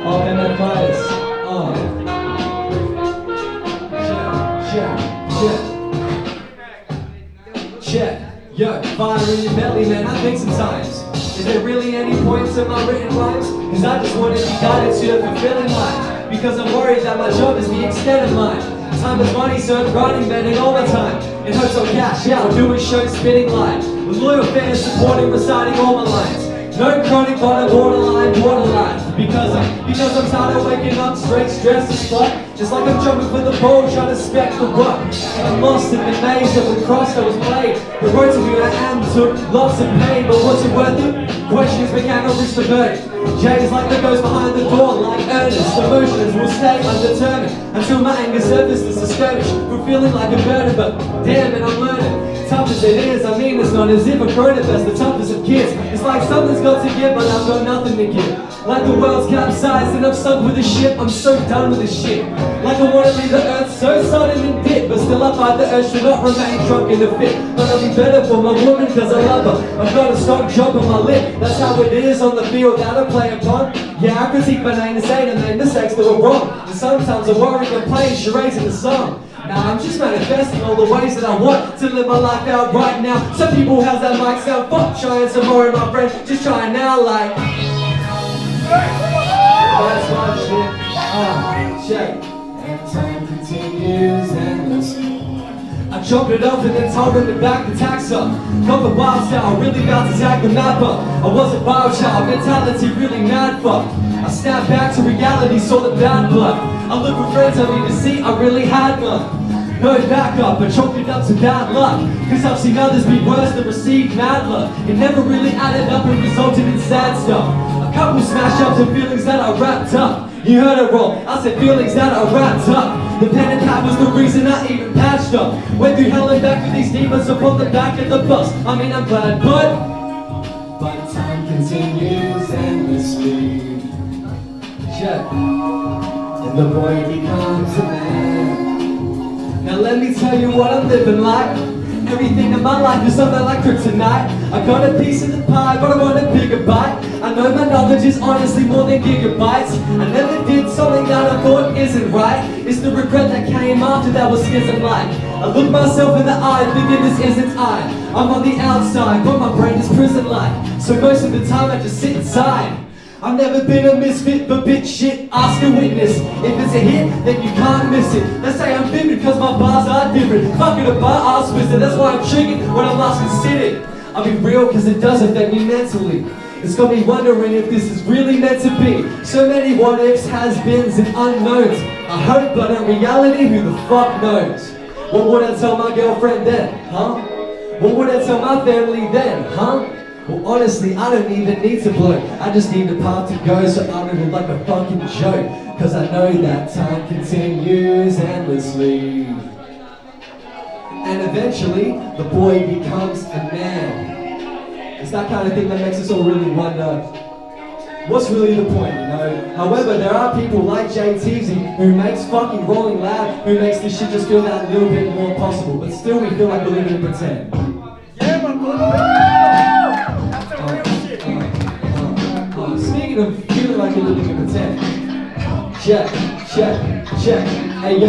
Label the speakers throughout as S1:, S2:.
S1: All MFIs. Check. Yo, fire in your belly, man, I think sometimes. Is there really any points in my written rhymes? Cause I just want to be guided to a fulfilling life. Because I'm worried that my job is the extent of mine. Time is money, so I'm writing, bending all my time. In hopes I'll cash out, doing shows, spitting live. With loyal fans supporting, reciting all my lines. No chronic, but I'm borderline. Because I'm tired of waking up straight, stressed as fuck. Just like I'm jumping for the ball, trying to spec the buck. I'm lost in the maze of the cross that was played. The road to where I am took lots of pain, but was it worth it? Questions began to reach the verdict. Jay's like the ghost behind the door, like earnest. Emotions will stay undetermined until my anger surfaces to skirmish. From feeling like a burden, but damn it, I'm learning. Tough as it is, I mean it's not as if I've grown it, that's the toughest of kids. It's like something's got to give, but I've got nothing to give. Like the world's capsized and I'm stuck with the ship, I'm so done with this shit. Like I wanna leave the earth so sodden and dead, but still I fight the urge to not remain drunk in the fit. But I'll be better for my woman cause I love her. I've got a stock job on my lip, that's how it is on the field that I play upon. Yeah, I critique my name and say and made mistakes that were wrong. And sometimes I worry and play charades in the song. Now I'm just manifesting all the ways that I want to live my life out right now. Some people, how's that mic sound? Fuck trying some more, my friend, just trying now like. That's my shit, check. And time continues endlessly. I chopped it up and then told him to back the tax up. Got the wild style, really about to tag the map up. I was a biochild, mentality really mad fucked. I snapped back to reality, saw the bad blood. I look for friends I need to see, I really had none. No backup, I chalked it up to bad luck. Cause I've seen others be worse than received mad luck. It never really added up and resulted in sad stuff. A couple smash ups and feelings that I wrapped up. You heard it wrong, I said feelings that I wrapped up. The pen and pad was the reason I even patched up. Went through hell and back with these demons up on the back of the bus. I mean I'm glad, but time continues endlessly. Check. And the boy becomes a man. Now let me tell you what I'm living like. Everything in my life is something like kryptonite. I got a piece of the pie, but I want a bigger bite. I know my knowledge is honestly more than gigabytes. I never did something that I thought isn't right. It's the regret that came after that was schism like. I look myself in the eye, thinking this isn't I. I'm on the outside, but my brain is prison-like. So most of the time I just sit inside. I've never been a misfit, but bitch shit, ask a witness. If it's a hit, then you can't miss it. They say I'm vivid because my bars are different. Fucking a bar ass wizard, that's why I'm triggered when I'm last considered. I'll be real cause it does affect me mentally. It's got me wondering if this is really meant to be. So many what ifs, has-beens and unknowns. I hope, but in reality, who the fuck knows? What would I tell my girlfriend then, huh? What would I tell my family then, huh? Well honestly, I don't even need to blow. I just need a path to go so I don't look like a fucking joke. Cause I know that time continues endlessly. And eventually, the boy becomes a man. It's that kind of thing that makes us all really wonder, what's really the point, you know? However, there are people like JTZ who makes fucking Rolling Loud, who makes this shit just feel that little bit more possible. But still we feel like we're living in pretend.
S2: Yeah, my brother!
S1: Speaking of feeling like you're living in pretend. Check. Hey yo,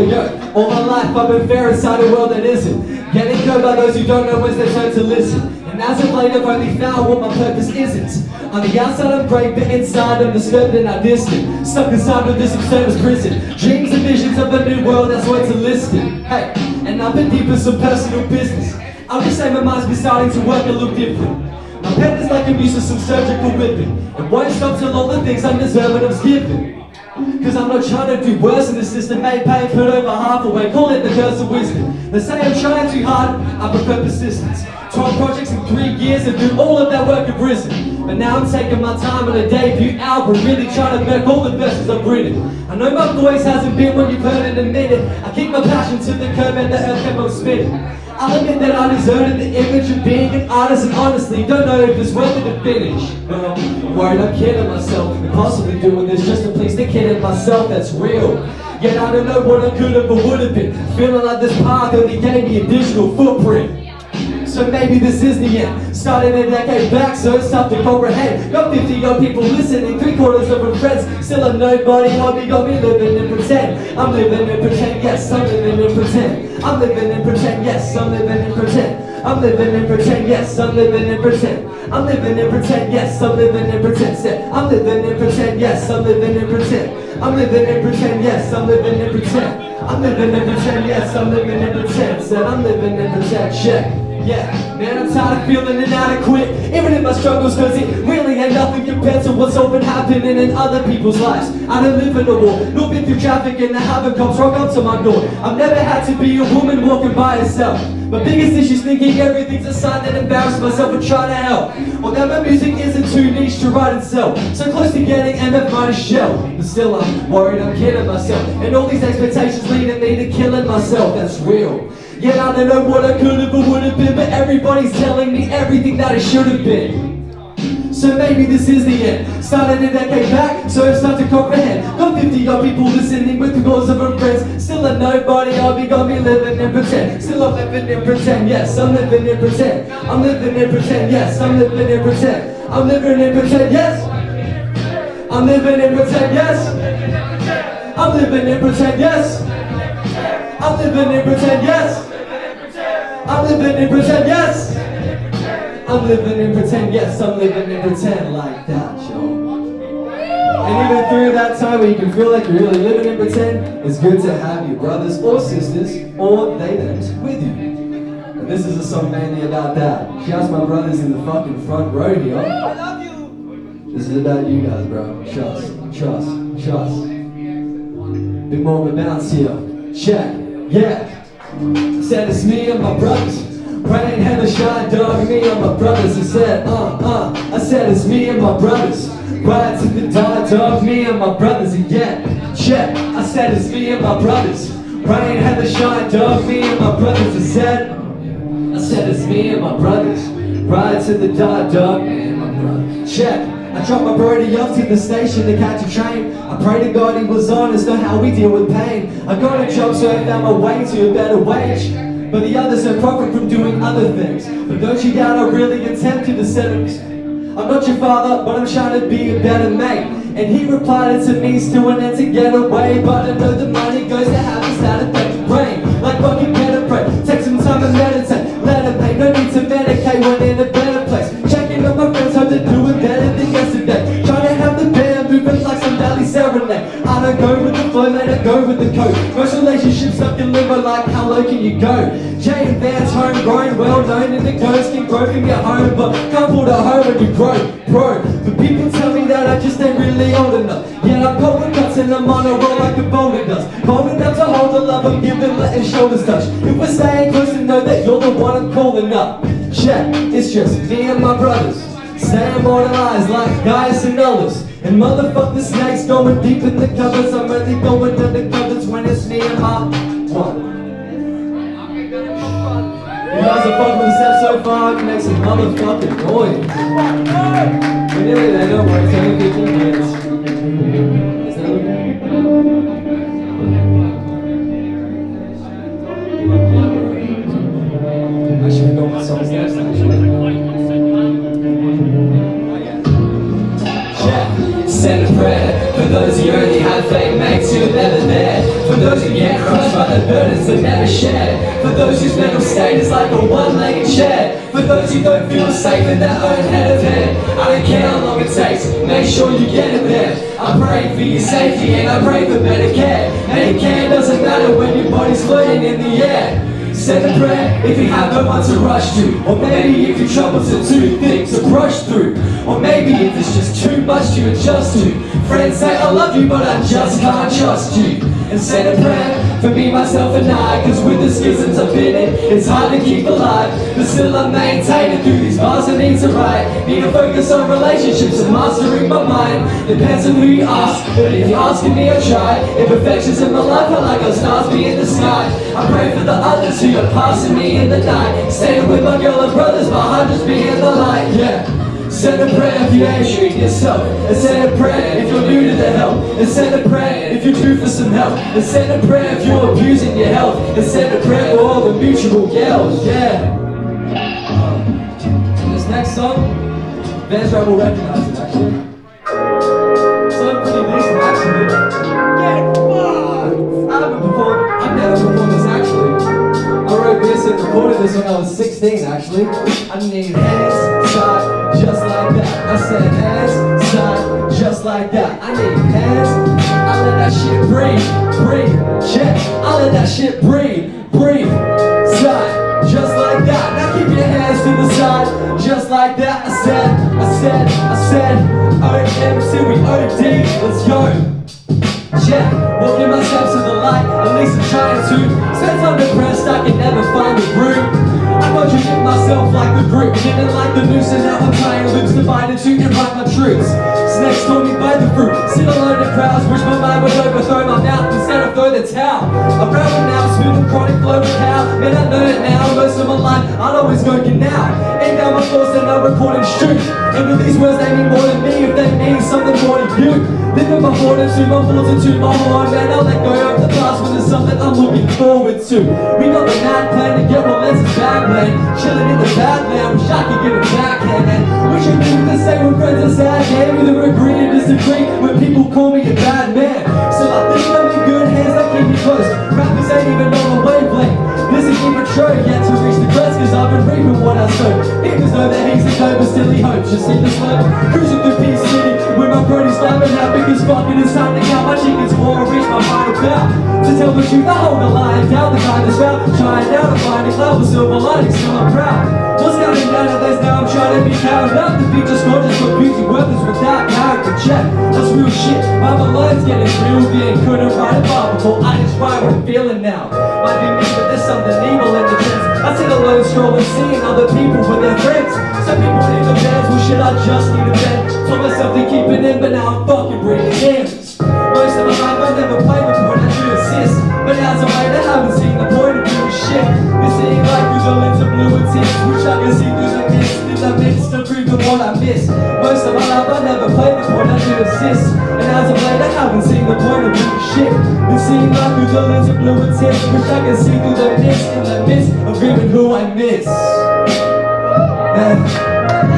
S1: all my life I've been fair inside a world that isn't. Getting go by those who don't know when's their turn to listen. And as of late I've only found what my purpose isn't. On the outside I'm great, but inside I'm disturbed and I'm distant. Stuck inside of this absurdist prison. Dreams and visions of a new world, that's where it's enlisted. Hey, and I've been deep in some personal business. I would say my mind's been starting to work a little different. My pen is like abuse of some surgical whipping. It won't stop till all the things I deserve and I'm given. Cause I'm not trying to do worse in the system. Made pay, put over half away, call it the curse of wisdom. They say I'm trying too hard, I prefer persistence. 12 projects in 3 years and do all of that work have risen. But now I'm taking my time on a debut album, really trying to make all the verses I've written. I know my voice hasn't been what you've heard in a minute. I kick my passion to the curb and the earth kept on spinning. I'll admit that I deserted the image of being an artist and honestly don't know if it's worth it to finish. Well, I'm worried I'm kidding myself and possibly doing this just to please the kid in myself that's real. Yet I don't know what I could have or would have been. Feeling like this path only gave me a digital footprint. So So maybe this is the end. Started a decade back, so it's tough to comprehend. Got 50 odd people listening, 3/4 of them friends. Still a nobody, hobby got me living in pretend. I'm living in pretend, yes, I'm living in pretend. I'm living in pretend, yes, I'm living in pretend. I'm living in pretend, yes, I'm living in pretend. I'm living in pretend, yes, I'm living in pretend. I'm living in pretend, yes, I'm living in pretend. I'm living in pretend, yes, I'm living in pretend. I'm living in pretend, yes, I'm living in pretend. Said I'm living in pretend, check. Yeah, man, I'm tired of feeling inadequate, even in my struggles, cause it really ain't nothing compared to what's all been happening in other people's lives. I don't live in a war, nor been through traffic, and I haven't cops rock up to my door. I've never had to be a woman walking by herself. My biggest issue's thinking everything's a sign that embarrass myself and try to help. Or that my music isn't too niche to write and sell. So close to getting MF minus shell. But still I'm worried I'm kidding myself. And all these expectations leading me to killing myself, that's real. Yet I don't know what I could have or would have been, but everybody's telling me everything that I should have been. So maybe this is the end. Started a decade back, so it's time to comprehend. Got 50 odd people listening with the cause of her friends. Still a nobody, got me living in pretend. Still I'm living in pretend, yes, I'm living in pretend. I'm living in pretend, yes, I'm living in pretend. I'm living in pretend, yes. I'm living in pretend, yes. I'm living in pretend, yes. I'm living in pretend, yes. I'm living in pretend, yes. I'm living in pretend, yes, I'm living in pretend like that, yo. And even through that time where you can feel like you're really living in pretend, it's good to have your brothers or sisters or they thems with you. And this is a song mainly about that. Shouts my brothers in the fucking front row here.
S2: I love you.
S1: This is about you guys, bro. Trust, trust, trust. Bit more of a bounce here. Check, yeah. Said it's me and my brothers. Praying heaven shine, dog, me and my brothers. I said, I said it's me and my brothers. Right to the dark, dog, me and my brothers again. Check, I said it's me and my brothers. Praying heaven shine, dog, me and my brothers. I said it's me and my brothers. Right to the dark, dog, me and my brothers. Check. I dropped my brody off to the station to catch a train. I pray to God he was honest on how we deal with pain. I got a job so I found my way to a better wage. But the others don't profit from doing other things. But don't you doubt I really attempted to set him. I'm not your father, but I'm trying to be a better mate. And he replied, it's a means to an end to get away. But I know the money goes to habits that affect the brain. Like fucking better pray, take some time and meditate. Let him pay, no need to medicate when in a better place. Checking on my friends, hope they're doing better than yesterday. Trying to have the band moving like some valley serenade. I don't go with the flow, let it go with the code. Most relationships stuck in limbo, like how low can you go? Jay and Vance, homegrown, well known, and the ghost can grow from your home, but can't pull the home when you grow, bro. But people tell me that I just ain't really old enough. Yeah, I'm cold with guts and I'm on a roll like a boulder does. Bold enough to hold the love I'm giving, letting shoulders touch. If we're staying close to know that you're the one I'm calling up. Check, it's just me and my brothers. Stay immortalized like Gaius and Ellis. And motherfuck the snakes going deep in the covers. I'm only going under covers when it's me and my one. You guys are fucking with the set so far, I can make some motherfucking noise. We're nearly there, don't worry, it's only 15 minutes. Is that okay? I should go my songs next, actually. Send a prayer for those who only have fake mates who are never there. For those who get crushed by the burdens they never share. For those whose mental state is like a one-legged chair. For those who don't feel safe in their own head of hair. I don't care how long it takes, make sure you get it there. I pray for your safety and I pray for better care. And care doesn't matter when your body's floating in the air. Send a prayer if you have no one to rush to. Or maybe if your troubles are too thick to brush through. Or maybe if it's just too much to adjust to. Friends say I love you but I just can't trust you. And send a prayer for me, myself and I. Cause with the schisms I've been in, it's hard to keep alive. But still I'm maintaining through these bars I need to write. Need to focus on relationships and mastering my mind. Depends on who you ask, but if you're asking me I try. Imperfections in my life are like our stars be in the sky. I pray for the others who are passing me in the night. Staying with my girl and brothers, my heart just being the light, yeah. Send a prayer if you're injuring yourself. And send a prayer if you're new to the help. And send a prayer if you're due for some help. And send a prayer if you're abusing your health. And send a prayer for all the mutual girls, yeah. Vans Row will recognise it actually. So pretty decent actually.
S2: Get fucked!
S1: I've never performed this actually. I wrote this and recorded this when I was 16 actually. I need hands, side, just like that. I said hands, side, just like that. I need hands, I let that shit breathe, check. I let that shit breathe, side, just like that. Now keep your hands to the side, just like that. I said, OMCWOD, let's go. Yeah, walking my steps to the light, at least I'm trying to. Spend time depressed, I can never find a room. I contradict myself like the group, didn't like the noose, and now I'm trying loops divided to and write my truths. Snakes told me by the fruit, sit alone in crowds, wish my mind would overthrow my mouth instead of throw the towel. I'm rattling now, smooth and chronic flow with how, man I know it now, most of my life I'd always go now. Ain't down my thoughts and I record and shoot. And with these words they mean more than me if they mean something more to you. Living my heart into my thoughts into my heart, man I'll let go of the past when there's something I'm looking forward to. We got the mad plan to get what lets us backland, chilling in the badland, wish I could give it backhand, man. Wish I knew the same when friends are sad, man. Either agree or disagree when people call me a bad man. So I think I'm in good hands that keep me close. Rappers ain't even on the wavelength. This is immature yet to reach the crest, cause I've been reaping what I sow. Niggas know that he's a dope, but still he hopes. You see the slope, cruising through Peace City with my brodies slapping out because fucking it's time to count my chickens before I reach my final bout. To tell the truth, I hold the line down the kindness route, trying now to find a cloud with silver lining, still I'm proud. What's counting down at this now, I'm trying to be counted up. The feature's gorgeous, but beauty worthless without character check. That's real shit, my line's getting real big. Couldn't write a bar before I describe what I'm feeling now. Might be me, but there's something evil in the trends. I sit alone scrolling, seeing other people with their friends. Some people need the bands, well shit, I just need a band. Told myself to keep it in, but now I'm fucking breathing hands. Most of my life I never played the point, I do assist. But as of late I haven't seen the point of doing shit. Been seeing life through the lens of blue and tears, which I can see through the mist. In the midst of proving what I miss. Most of my life I never played the point, I do assist. And as of late I haven't seen the point of doing shit. Been seeing life through the lens of blue and tears, which I can see through the mist. In the midst of grieving who I miss. Man,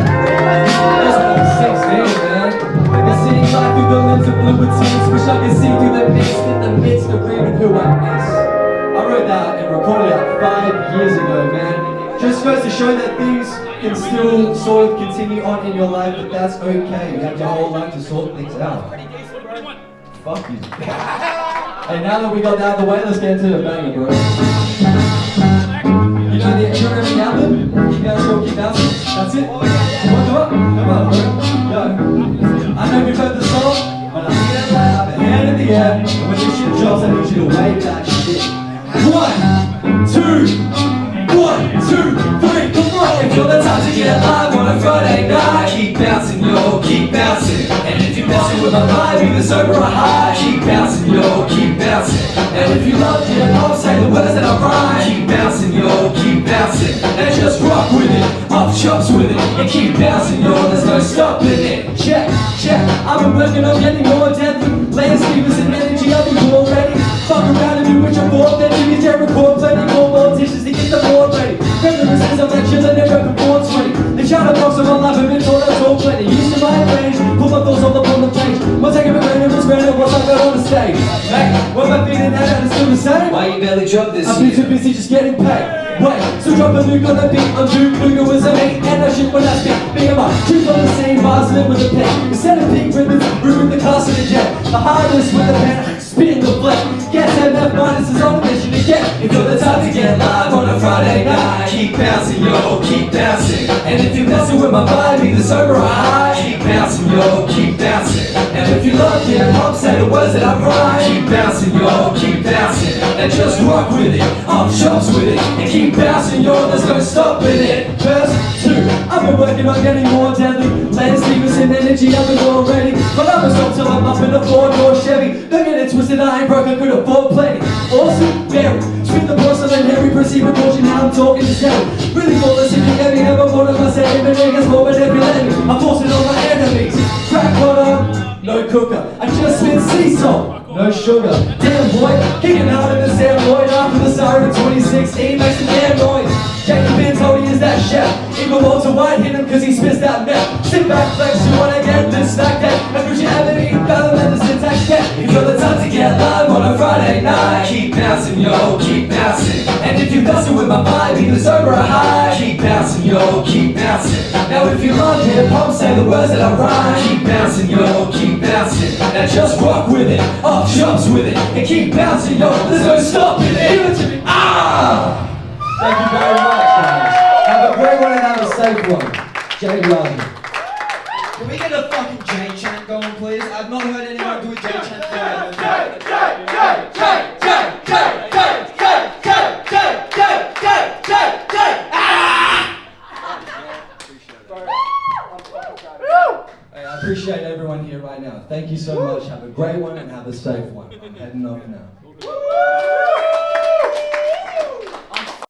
S1: that's when I was 16, man. Been seeing life through the lens of blue and tears, which I can see through the mist. In the midst of grieving who I miss. I wrote that and recorded it 5 years ago, man. Just goes to show that things can still sort of continue on in your life, but that's okay. You have your whole life to sort things out. Fuck you. Hey, now that we got that out of the way, let's get into the banger, bro. You know the album? You guys go keep bouncing? That's it? You want to do it? Come on, bro. Yo. I know you've heard the song, but I need it loud, have a hand in the air. And when this shit drops, I need you to wave that shit. 1, 2, 1, 2, 3, come on! If you're the type to get live on a Friday night, keep bouncing, yo, keep bouncing. And if you're messing with my vibe, either sober or high, keep bouncing, yo, keep bouncing. And if you love hip hop, say the words that I rhyme, keep bouncing, yo, keep bouncing. And just rock with it, up chops with it, and keep bouncing, yo, there's no stopping it. Check, I've been working on getting more deadly. Laying speakers and energy, I've been already. Fuck around and do what you're for, then you get record plenty more politicians to get the board ready. Preferences, I'm not chillin' and rapping 420. They try to box on my life, I've been told I was all plenty. Used to my range, put my thoughts all up on the page. One second for granted was granted once I got on the stage. Hey, what am I feeling now that it's still the same?
S2: Why you barely dropped this
S1: I've been too busy just getting paid. Wait, so drop a nuke on the beat, I'm Duke, Luger was a mate, and I shit when I speak. Big about truth on the same bars, live with a pen. Instead of pink ribbons, ruin the class of the jet. The hardest with a pen, spin the flip. Yes, MF minus is on the mission to get. If you're the type to get live on a Friday night, keep bouncing, yo, keep bouncing. And if you're messing with my vibe, either sober or high, keep bouncing, yo, keep bouncing. And if you love hip hop, say the words that I rhyme, keep bouncing, yo, keep bouncing. And just rock with it, up chops with it, and keep bouncing, yo, there's no stopping it. Verse 2, I've been working on getting more deadly. Laying speakers and energy, I've been already. But I'm a stop till I'm up in a 4-door Chevy. Don't get it twisted, I ain't broke, I could afford plenty. Awesome, very, spin the porcelain, Harry, perceive a portion, how I'm talking to seven. Really flawless, if you get me, ever wanted myself, even niggas more, but if you let me, I force it on my enemies. Crack water, no cooker, I just spit sea salt. No sugar, damn boy, kicking out in the Sam Lloyd after the siren 2016 makes some damn noise. Jacob Ben's holding is that chef, Even Walter White hit him cause he spits that meth. Sit back, flex, you wanna get this stack that. And cause you haven't eaten better than the syntax yet. You feel the time to get live on a Friday night. Keep bouncing, yo, keep bouncing. And if you're bouncing with my vibe, either sober or high. Keep bouncing, yo, keep bouncing. Now if you love hip-hop, say the words that I rhyme. Keep bouncing, yo, keep bouncing. Now just rock with it, up jumps with it. And keep bouncing, yo, there's no stopping it. Give it to me, ah! Thank you very much, guys. Have a great one and have a safe one. Jay Love.
S2: Can we get a fucking J chant going, please? I've not heard anyone do a J chant for
S1: I appreciate everyone here right now. Thank you so much. Have a great one and have a safe one. I'm heading off now.